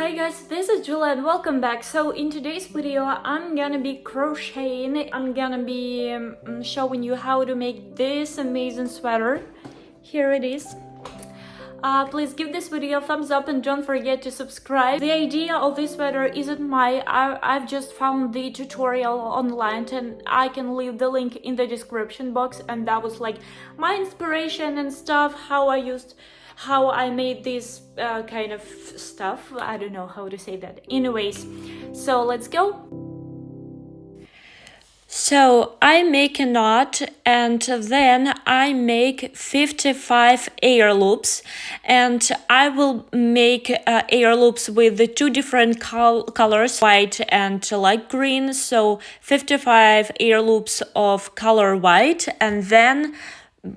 Hi guys, this is Julia and welcome back. So in today's video I'm gonna be crocheting. I'm gonna be showing you how to make this amazing sweater. Here it is. Please give this video a thumbs up and don't forget to subscribe. The idea of this sweater isn't I've just found the tutorial online and I can leave the link in the description box, and that was like my inspiration and stuff, how I made this kind of stuff. I don't know how to say that. Anyways, so let's go. So I make a knot and then I make 55 air loops, and I will make air loops with the two different colors, white and light green. So 55 air loops of color white and then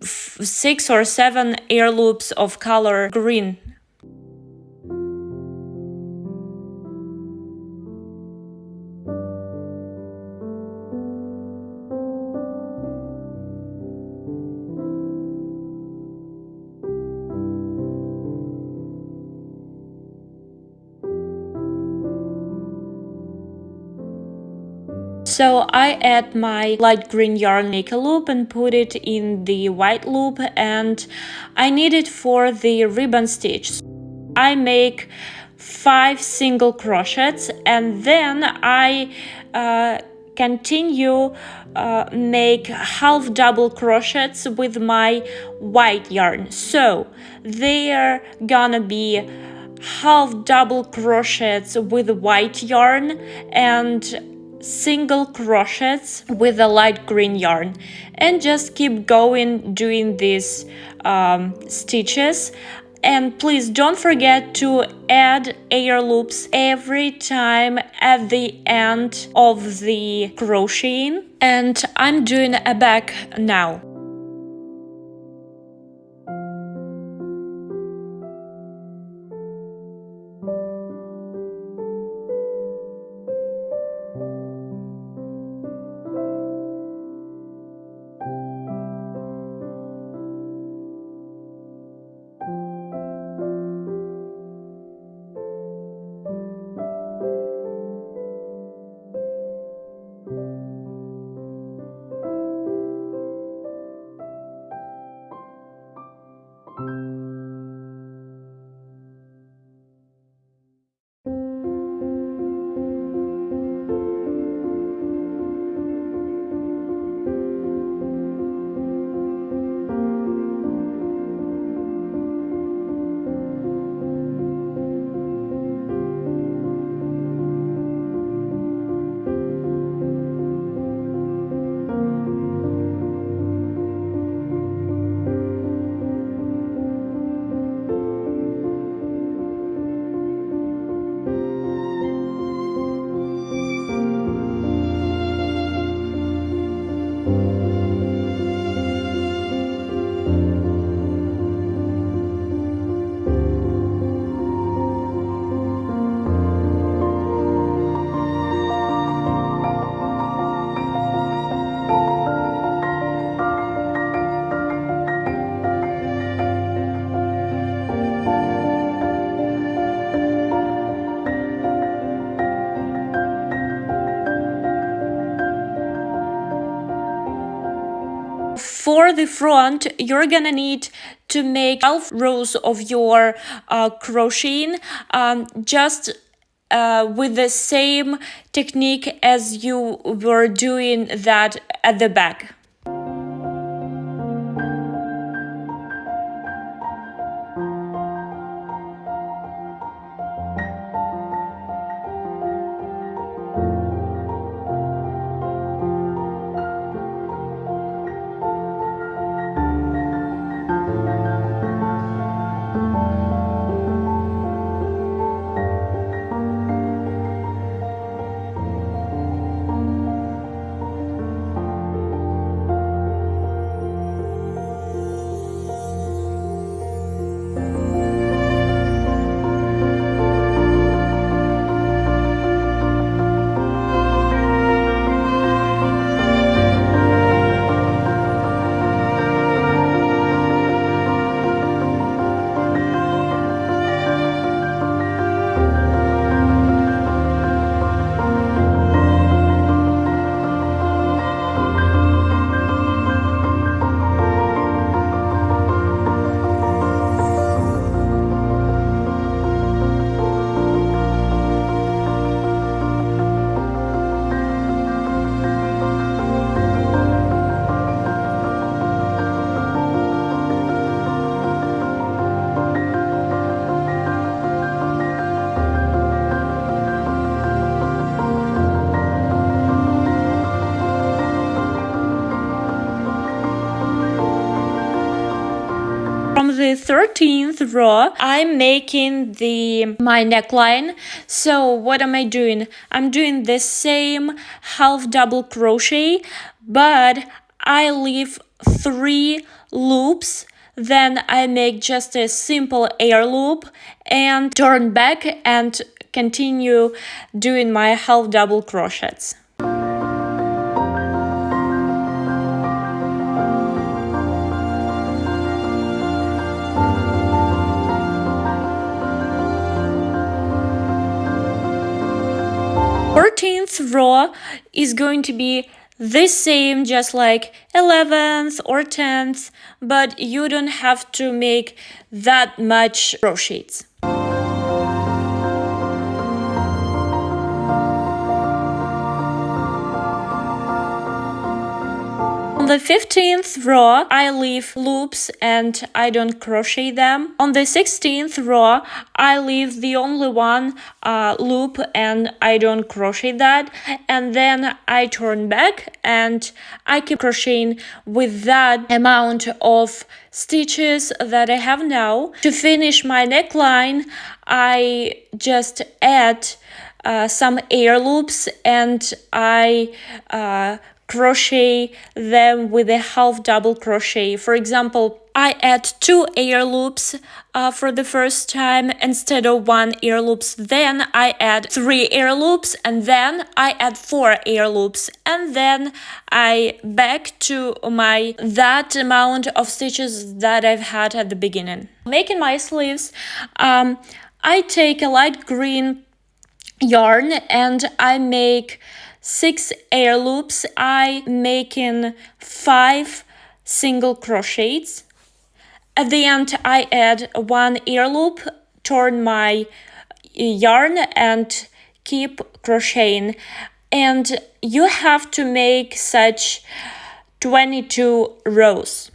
6 or 7 air loops of color green. So I add my light green yarn, make a loop and put it in the white loop, and I need it for the ribbon stitch. I make 5 single crochets and then I continue make half double crochets with my white yarn. So they're gonna be half double crochets with white yarn and single crochets with a light green yarn, and just keep going doing these stitches. And please don't forget to add air loops every time at the end of the crocheting. And I'm doing a back now. For the front, you're gonna need to make 12 rows of your crocheting, just with the same technique as you were doing that at the back. From the 13th row, I'm making my neckline. So what am I doing? I'm doing the same half double crochet, but I leave 3 loops. Then I make just a simple air loop and turn back and continue doing my half double crochets. Fourteenth row is going to be the same, just like 11th or 10th, but you don't have to make that much crochets. On the 15th row, I leave loops and I don't crochet them. On the 16th row, I leave the only one loop and I don't crochet that. And then I turn back and I keep crocheting with that amount of stitches that I have now. To finish my neckline, I just add some air loops and I crochet them with a half double crochet. For example, I add 2 air loops for the first time instead of 1 air loops. Then I add 3 air loops and then I add 4 air loops and then I back to that amount of stitches that I've had at the beginning. Making my sleeves, I take a light green yarn and I make 6 air loops. I making 5 single crochets. At the end I add 1 air loop, turn my yarn and keep crocheting. And you have to make such 22 rows.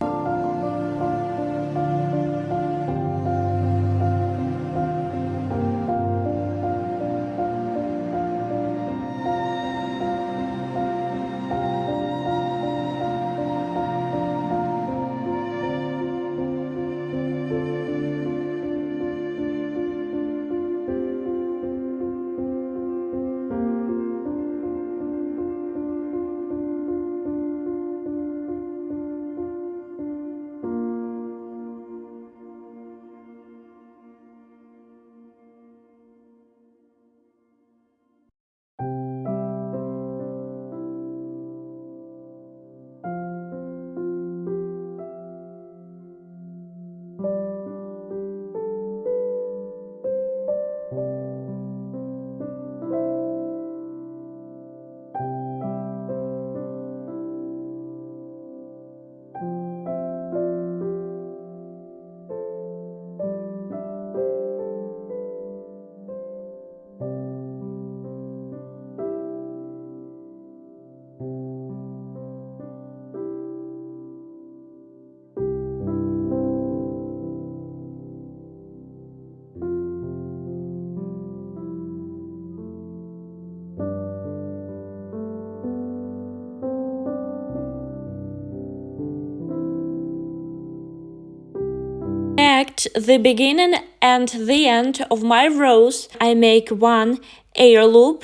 At the beginning and the end of my rows, I make 1 air loop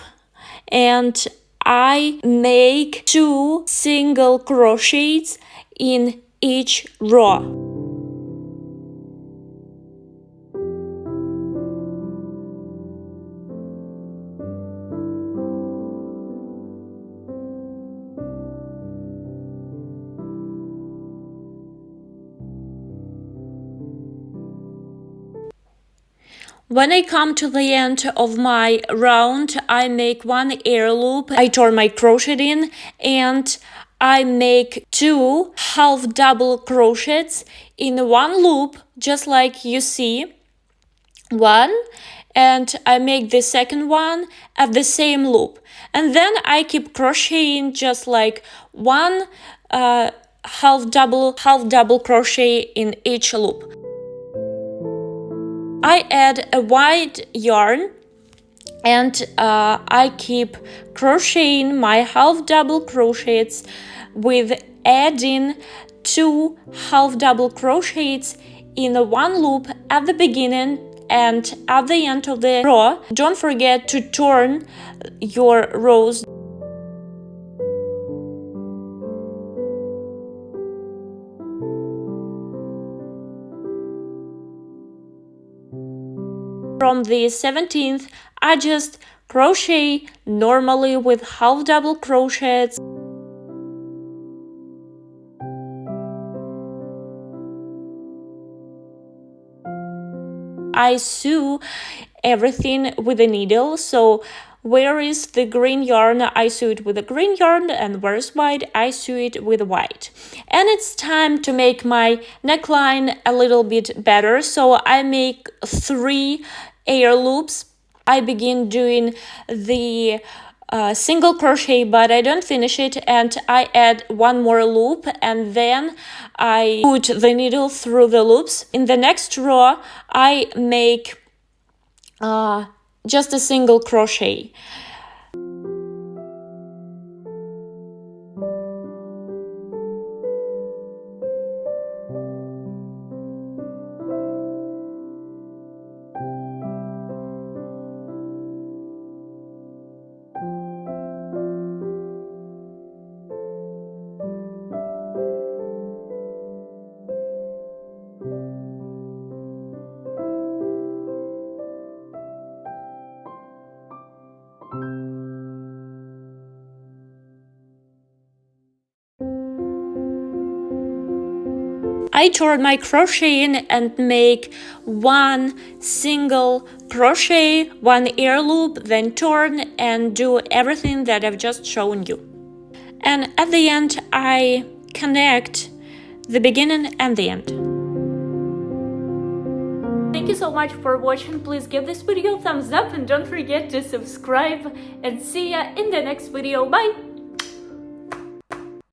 and I make 2 single crochets in each row. When I come to the end of my round, I make 1 air loop, I turn my crochet in and I make 2 half double crochets in 1 loop, just like you see. 1, and I make the second one at the same loop. And then I keep crocheting just like 1 half double crochet in each loop. I add a white yarn and I keep crocheting my half double crochets with adding 2 half double crochets in one loop at the beginning and at the end of the row. Don't forget to turn your rows from the 17th. I just crochet normally with half double crochets. I sew everything with a needle, so where is the green yarn, I sew it with a green yarn, and where is white, I sew it with white. And it's time to make my neckline a little bit better, so I make 3 air loops. I begin doing the single crochet, but I don't finish it, and I add 1 more loop, and then I put the needle through the loops. In the next row I make just a single crochet. I turn my crochet in and make 1 single crochet, 1 air loop, then turn and do everything that I've just shown you. And at the end I connect the beginning and the end. Thank you so much for watching. Please give this video a thumbs up and don't forget to subscribe, and see ya in the next video. Bye!